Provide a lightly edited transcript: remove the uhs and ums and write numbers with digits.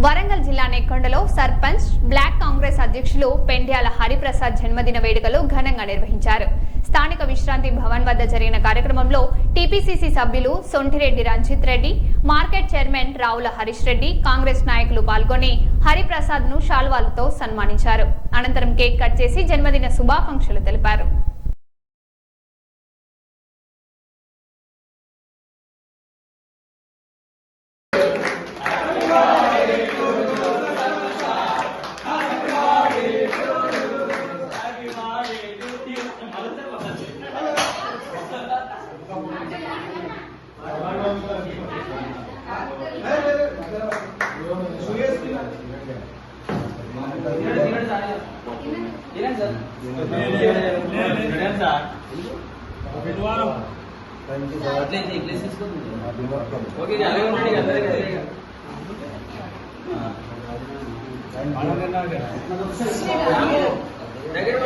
వరంగల్ జిల్లా నెక్కొండలో సర్పంచ్ బ్లాక్ కాంగ్రెస్ అధ్యక్షులు పెండ్యాల హరిప్రసాద్ జన్మదిన వేడుకలు ఘనంగా నిర్వహించారు. స్థానిక విశ్రాంతి భవన్ వద్ద జరిగిన కార్యక్రమంలో టీపీసీసీ సభ్యులు సొంటిరెడ్డి రంజిత్ రెడ్డి, మార్కెట్ చైర్మన్ రావుల హరీష్ రెడ్డి, కాంగ్రెస్ నాయకులు పాల్గొని హరిప్రసాద్ ను శాల్వాలతో సన్మానించారు. అనంతరం కేక్ కట్ చేసి జన్మదిన శుభాకాంక్షలు తెలిపారు. దగ్గర